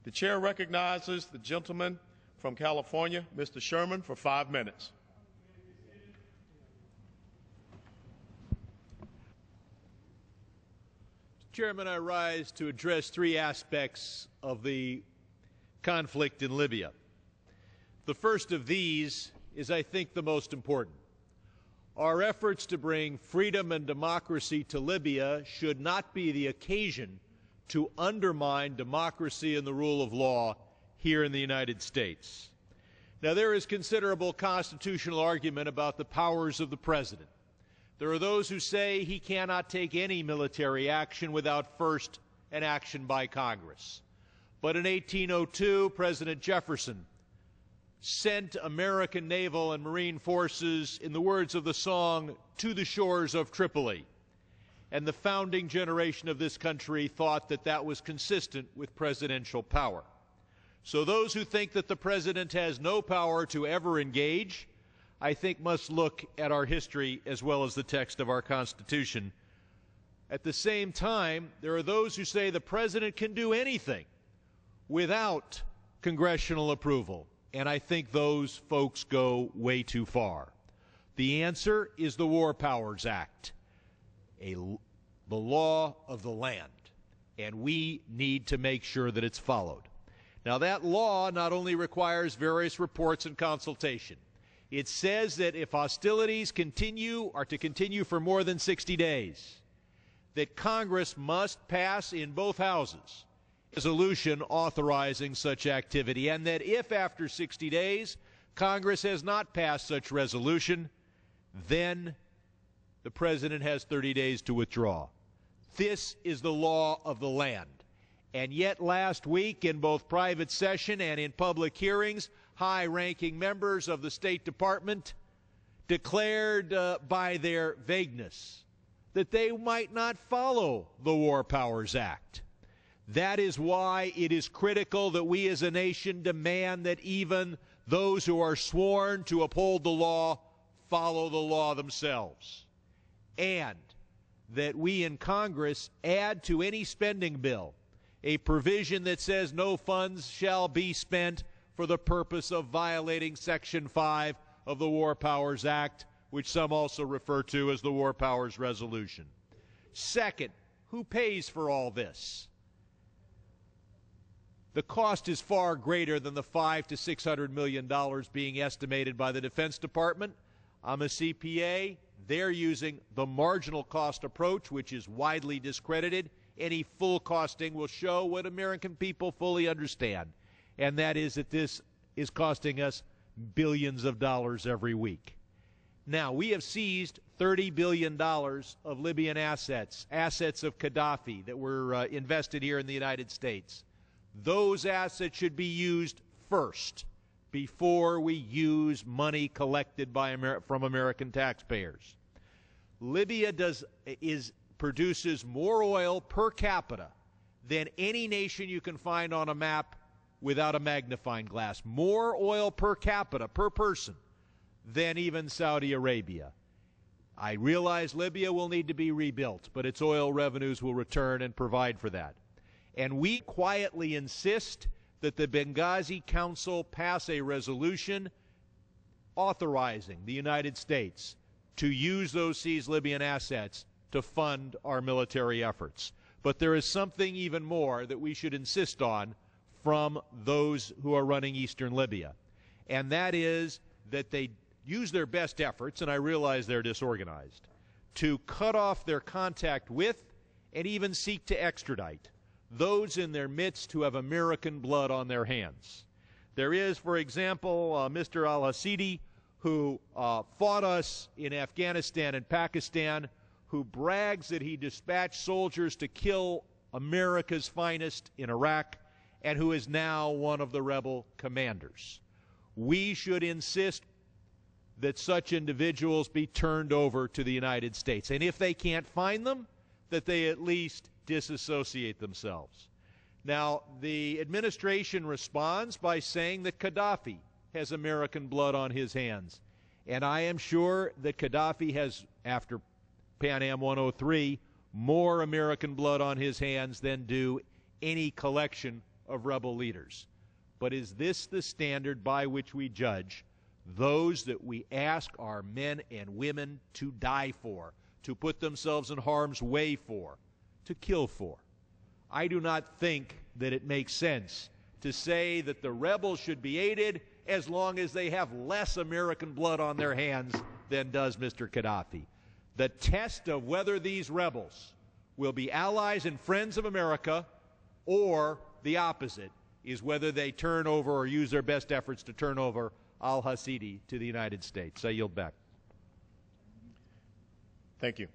The chair recognizes the gentleman from California, Mr. Sherman, for 5 minutes. Chairman, I rise to address three aspects of the conflict in Libya. The first of these is, I think, the most important. Our efforts to bring freedom and democracy to Libya should not be the occasion to undermine democracy and the rule of law here in the United States. Now, there is considerable constitutional argument about the powers of the president. There are those who say he cannot take any military action without first an action by Congress. But in 1802, President Jefferson sent American naval and marine forces, in the words of the song, to the shores of Tripoli. And the founding generation of this country thought that that was consistent with presidential power. So those who think that the president has no power to ever engage, I think must look at our history as well as the text of our Constitution. At the same time, there are those who say the president can do anything without congressional approval, and I think those folks go way too far. The answer is the War Powers Act, the law of the land, and we need to make sure that it's followed. Now, that law not only requires various reports and consultation. It says that if hostilities are to continue for more than 60 days, that Congress must pass in both houses a resolution authorizing such activity, and that if after 60 days Congress has not passed such resolution, then the president has 30 days to withdraw. This is the law of the land. And yet last week, in both private session and in public hearings, high-ranking members of the State Department declared by their vagueness that they might not follow the War Powers Act. That is why it is critical that we as a nation demand that even those who are sworn to uphold the law follow the law themselves, and that we in Congress add to any spending bill a provision that says no funds shall be spent for the purpose of violating Section 5 of the War Powers Act, which some also refer to as the War Powers Resolution. Second, who pays for all this? The cost is far greater than the $500 to $600 million being estimated by the Defense Department. I'm a CPA. They're using the marginal cost approach, which is widely discredited. Any full costing will show what American people fully understand, and that is that this is costing us billions of dollars every week. Now, we have seized $30 billion of Libyan assets of Gaddafi that were invested here in the United States. Those assets should be used first before we use money collected from American taxpayers. Libya produces more oil per capita than any nation you can find on a map without a magnifying glass. More oil per capita, per person, than even Saudi Arabia. I realize Libya will need to be rebuilt, but its oil revenues will return and provide for that. And we quietly insist that the Benghazi Council pass a resolution authorizing the United States to use those seized Libyan assets to fund our military efforts. But there is something even more that we should insist on from those who are running eastern Libya, and that is that they use their best efforts, and I realize they're disorganized, to cut off their contact with and even seek to extradite those in their midst who have American blood on their hands. There is, for example, Mr. al-Hasidi, who fought us in Afghanistan and Pakistan, who brags that he dispatched soldiers to kill America's finest in Iraq, and who is now one of the rebel commanders. We should insist that such individuals be turned over to the United States, and if they can't find them, that they at least disassociate themselves. Now, the administration responds by saying that Gaddafi has American blood on his hands, and I am sure that Gaddafi has, after Pan Am 103, more American blood on his hands than do any collection of rebel leaders. But is this the standard by which we judge those that we ask our men and women to die for, to put themselves in harm's way for, to kill for? I do not think that it makes sense to say that the rebels should be aided as long as they have less American blood on their hands than does Mr. Gaddafi. The test of whether these rebels will be allies and friends of America or the opposite is whether they turn over or use their best efforts to turn over al-Hasidi to the United States. I yield back. Thank you.